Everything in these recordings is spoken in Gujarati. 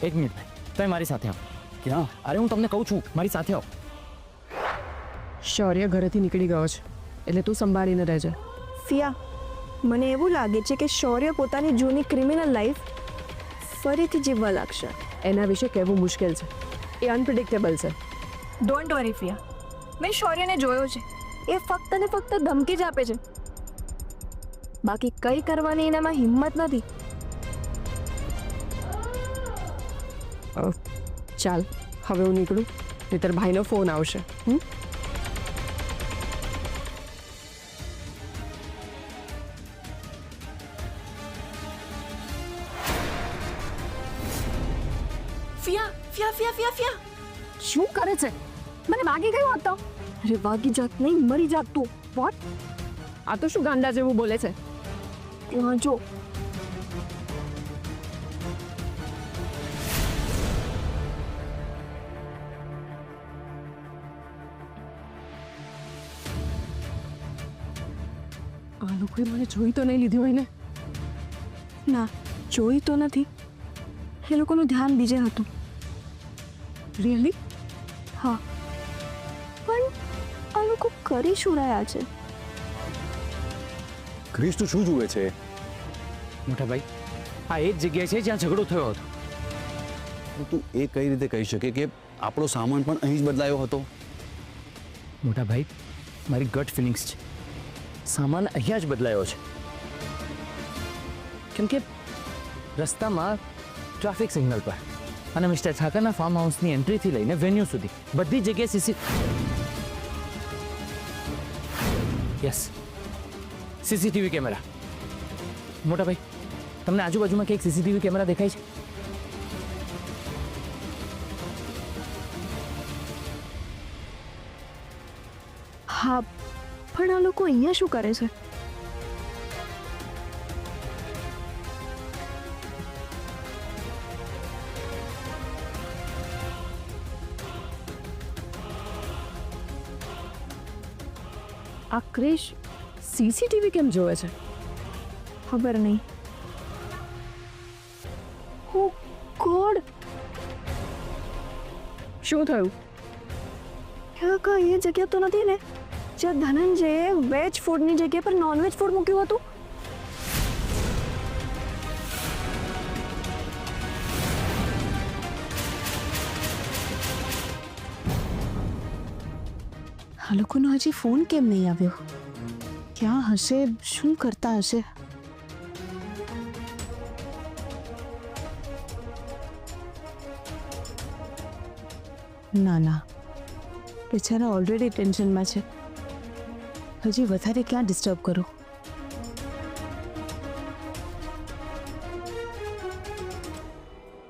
એક મિનિટ ભાઈ, તમે મારી સાથે આવો. ક્યાં? અરે હું તમને કહું છું, મારી સાથે આવો. શૌર્ય ઘરેથી નીકળી ગયો છે, એટલે તું સંભાળીને રહેજે. ફિયા, મને એવું લાગે છે કે શૌર્ય પોતાની જૂની ક્રિમિનલ લાઈફ ફરીથી જીવવા લાગશે. એના વિશે કહેવું મુશ્કેલ છે, એ અનપ્રિડિક્ટેબલ છે. ડોન્ટ વરી ફિયા, મેં શૌર્યને જોયો છે. એ ફક્ત ને ફક્ત ધમકી જ આપે છે, બાકી કંઈ કરવાની એનામાં હિંમત નથી. ચાલ હવે હું નીકળું, નહીતર ભાઈનો ફોન આવશે. ફિયા ફિયા ફિયા ફિયા ફિયા, શું કરે છે? મને વાગી ગયો હતો. અરે વાગી જાત નહીં, મરી જાત તું. વોટ? આ તો શું ગાંડા જેવું બોલે છે? ત્યાં જો. આ લોકોએ મને જોઈ તો નહીં લીધી હોય ને? ના, જોઈ તો નથી. એ લોકોનું ધ્યાન બીજે હતું. રિયલી? હા, પણ આ લોકો કરી શું રહ્યા છે? ક્રિશ, તું શું જુએ છે? મોટા ભાઈ, આ એ જ જગ્યા છે જ્યાં ઝઘડો થયો હતો. તું એ કઈ રીતે કહી શકે કે આપણો સામાન પણ અહીં જ બદલાયો હતો? મોટા ભાઈ, મારી ગટ ફિલિંગ્સ છે, સામાન અહીંયા જ બદલાયો છે. કેમ કે રસ્તામાં ટ્રાફિક સિગ્નલ પર અને મિસ્ટર ઠાકરના ફાર્મ હાઉસની એન્ટ્રીથી લઈને વેન્યુ સુધી બધી જગ્યાએ સીસીટીવી કેમેરા. મોટા ભાઈ, તમને આજુબાજુમાં કંઈક સીસીટીવી કેમેરા દેખાય છે? હા, પણ આ લોકો અહીંયા શું કરે છે? આ ક્રિશ સીસીટીવી કેમ જોવે છે? ખબર નહીં. ઓ ગોડ, શું થયું? એ જગ્યા તો નથી ને જ્યાં ધનંજયે વેજ ફૂડની જગ્યા પર નોનવેજ ફૂડ મૂક્યું હતું? આ લોકોનો હજી ફોન કેમ નહીં આવ્યો? ક્યાં હશે? શું કરતા હશે? ના ના, બેચારા ઓલરેડી ટેન્શનમાં છે, હજી વધારે ક્યાં ડિસ્ટર્બ કરું?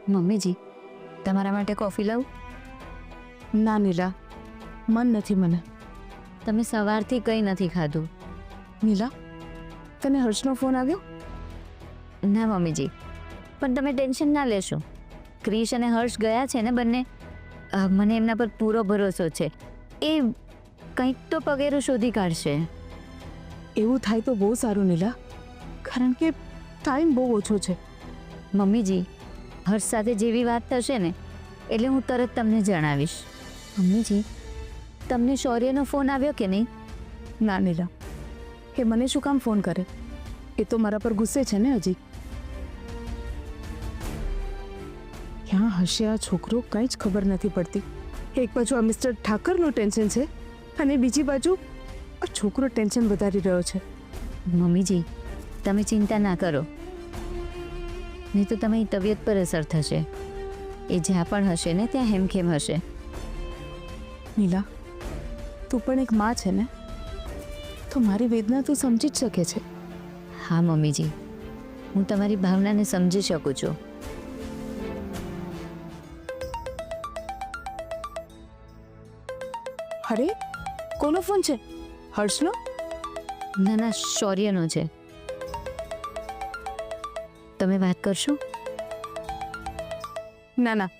મમ્મીજી, તમારા માટે કોફી લાવું? ના નીલા, મન નથી મને. તમે સવારથી કંઈ નથી ખાધું. નીલા, તને હર્ષનો ફોન આવ્યો? ના મમ્મીજી, પણ તમે ટેન્શન ના લેશો. ક્રિશ અને હર્ષ ગયા છે ને બંને. મને એમના પર પૂરો ભરોસો છે. એ કંઈક તો પગેરું શોધી કાઢશે. એવું થાય તો બહુ સારું નીલા, કારણ કે ટાઈમ બહુ ઓછો છે. મમ્મીજી, હર્ષ સાથે જેવી વાત થશે ને એટલે હું તરત તમને જણાવીશ. મમ્મીજી, તમને શૌર્યનો ફોન આવ્યો કે નહીં? ના નીલા, કે મને શું કામ ફોન કરે? એ તો મારા પર ગુસ્સે છે ને હજી. ક્યાં હશે આ છોકરો, કંઈ જ ખબર નથી પડતી. એક બાજુ આ મિસ્ટર ઠાકરનું ટેન્શન છે અને બીજી બાજુ આ છોકરો ટેન્શન વધારી રહ્યો છે. મમ્મીજી, તમે ચિંતા ના કરો, નહીં તો તમારી તબિયત પર અસર થશે. એ જ્યાં પણ હશે ને ત્યાં હેમખેમ હશે. નીલા, તું પણ એક માં છે ને, તો મારી વેદના તું સમજી જ શકે છે. હા મમ્મીજી, હું તમારી ભાવનાને સમજી શકું છું. અરે, કોનો ફોન છે? હર્ષનો? ના ના, શૌર્યનો છે. તમે વાત કરશો? ના ના,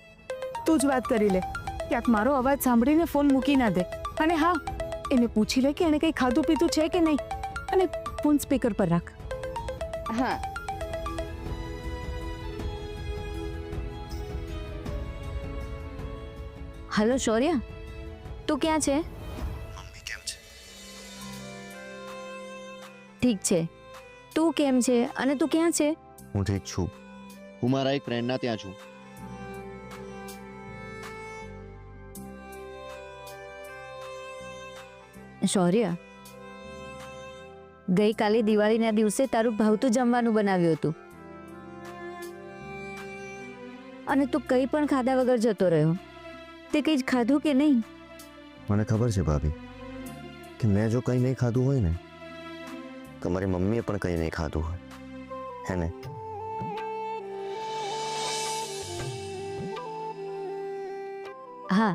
તું જ વાત કરી લે. ક્યાંક મારો અવાજ સાંભળીને ફોન મૂકી ના દે. અને હા, એને પૂછી લે કે એને કંઈ ખાધું પીધું છે કે નહીં, અને ફોન સ્પીકર પર રાખ. હા. હલો શૌર્ય, તું ક્યાં છે? મમ્મી કેમ છે? ઠીક છે, તું કેમ છે અને તું ક્યાં છે? હું ઠીક છું. હું મારા એક ફ્રેન્ડના ત્યાં છું. શૌર્ય, ગઈકાલે દિવાળીના દિવસે તારું ભાવતું જમવાનું બનાવ્યું હતું અને તું કંઈ પણ ખાધા વગર જતો રહ્યો. તે કંઈ જ ખાધું કે નહીં? મને ખબર છે ભાભી કે મેં જો કંઈ નહીં ખાધું હોય ને તો મારી મમ્મીએ પણ કંઈ નહીં ખાધું હોય, હે ને? હા,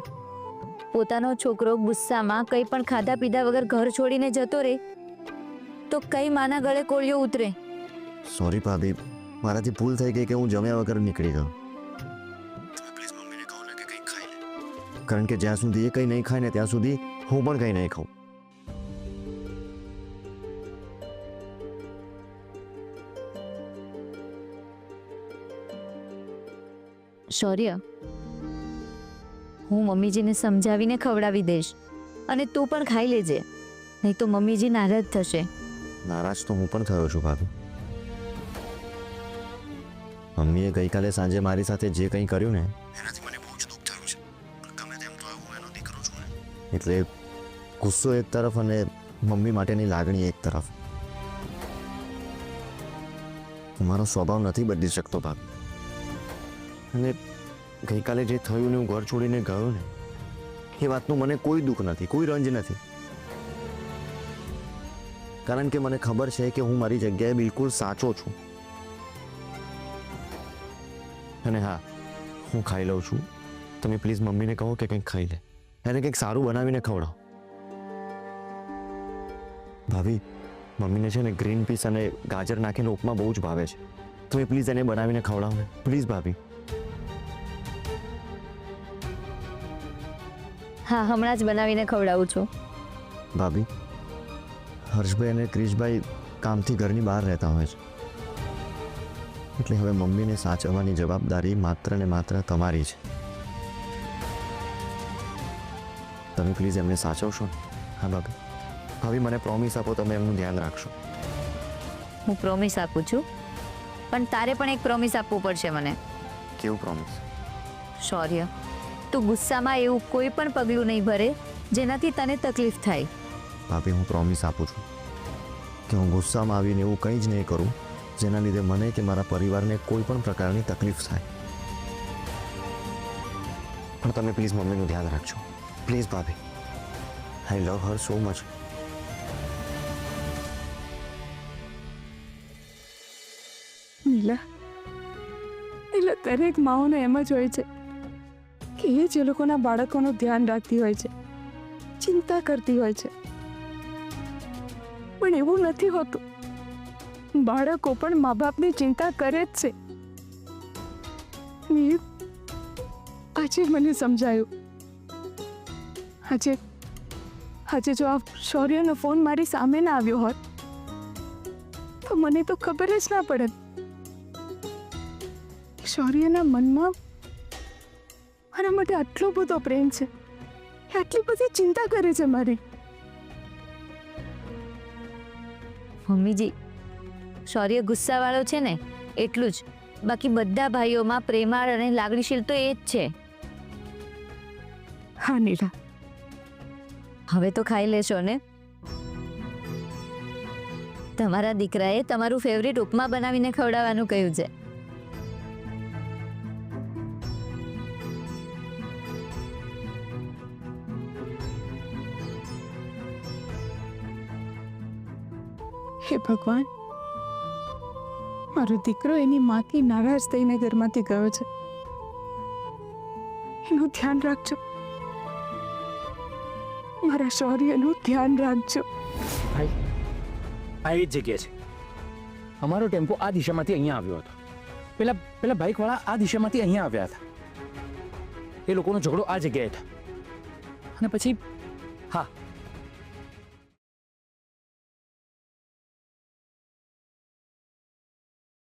પોતાનો છોકરો ગુસ્સામાં કંઈ પણ ખાધા પીધા વગર ઘર છોડીને જતો રહે તો કઈ માના ગળે કોળિયો ઉતરે. સોરી ભાભી, મારાથી ભૂલ થઈ ગઈ કે હું જમ્યા વગર નીકળી ગયો. તમે પ્લીઝ મમ્મીને કહો ને કે કંઈ ખાઈ લે, કારણ કે જ્યાં સુધી એ કંઈ નહીં ખાય ને ત્યાં સુધી હું પણ કંઈ નહીં ખાઉં. શૌર્ય, હું મમ્મીજીને સમજાવીને ખવડાવી દઈશ અને તું પણ ખાઈ લેજે, નહીં તો મમ્મીજી નારાજ થશે. નારાજ તો હું પણ થયો છું ભાભી. મમ્મીએ ગઈકાલે સાંજે મારી સાથે જે કંઈ કર્યું ને એનાથી મને બહુ જ દુઃખ થયું છે. પણ ગમે તેમ તો હું એનો દીકરો છું ને, એટલે ગુસ્સો એક તરફ અને મમ્મી માટેની લાગણી એક તરફ. હું મારો સ્વભાવ નથી બદલી શકતો ભાભી. અને ગઈકાલે જે થયું ને હું ઘર છોડીને ગયો ને એ વાતનું મને કોઈ દુઃખ નથી, કોઈ રંજ નથી, કારણ કે મને ખબર છે કે હું મારી જગ્યાએ બિલકુલ સાચો છું. અને હા, હું ખાઈ લઉં છું. તમે પ્લીઝ મમ્મીને કહો કે કંઈક ખાઈ લે, એને કંઈક સારું બનાવીને ખવડાવો. ભાભી, મમ્મીને છે ને ગ્રીન પીસ અને ગાજર નાખીને ઉપમા બહુ જ ભાવે છે. તમે પ્લીઝ એને બનાવીને ખવડાવો ને, પ્લીઝ ભાભી. હા, હમણાં જ બનાવીને ખવડાવું છું. ભાભી, હર્ષભાઈ અને ક્રિશભાઈ કામથી ઘરની બહાર રહેતા હોય છે, એટલે હવે મમ્મીને સાચવવાની જવાબદારી માત્ર ને માત્ર તમારી છે. તમે પ્લીઝ એમને સાચવશો ને? હા ભાભી. ભાભી, મને પ્રોમિસ આપો તમે એમનું ધ્યાન રાખશો. હું પ્રોમિસ આપું છું, પણ તારે પણ એક પ્રોમિસ આપવું પડશે મને. કેવું પ્રોમિસ? શૌર્ય, તું ગુસ્સામાં એવું કોઈ પણ પગલું નહીં ભરે જેનાથી તને તકલીફ થાય. ભાભી, હું પ્રોમિસ આપું છું કે હું ગુસ્સામાં આવીને એવું કંઈ જ નહીં કરું જેના લીધે મને કે મારા પરિવારને કોઈ પણ પ્રકારની તકલીફ થાય. પણ તમે પ્લીઝ મમ્મીનું ધ્યાન રાખજો, પ્લીઝ ભાભી. આઈ લવ હર સો મચ. નીલા, દરેક માઓને એમ જ હોય છે કે એ જ લોકોના બાળકોનું ધ્યાન રાખતી હોય છે, ચિંતા કરતી હોય છે. પણ એવું નથી હોતું. બાળકો પણ મા બાપની ચિંતા કરે જ છે. આજે મને સમજાયું. આજે જો આ શૌર્યનો ફોન મારી સામે ના આવ્યો હોત તો મને તો ખબર જ ના પડત. શૌર્યના મનમાં મારા માટે આટલો બધો પ્રેમ છે, આટલી બધી ચિંતા કરે છે મારી. મમ્મીજી, શૌર્ય ગુસ્સાવાળો છે ને એટલું જ, બાકી બધા ભાઈઓમાં પ્રેમાળ અને લાગણીશીલ તો એ જ છે. હા નીલા, હવે તો ખાઈ લેશો ને? તમારા દીકરાએ તમારું ફેવરિટ ઉપમા બનાવીને ખવડાવવાનું કહ્યું છે. હે ભગવાન, મારો દીકરો એની માથી નારાજ થઈને ઘરમાંથી ગયો છે. એનું ધ્યાન રાખજો, મારા શૌર્યનું ધ્યાન રાખજો. ભાઈ, આ એ જ જગ્યા છે. અમારો ટેમ્પો આ દિશામાંથી અહીંયા આવ્યો હતો. પેલા બાઇકવાળા આ દિશામાંથી અહીંયા આવ્યા હતા. એ લોકોનો ઝઘડો આ જગ્યાએ હતો. અને પછી હા,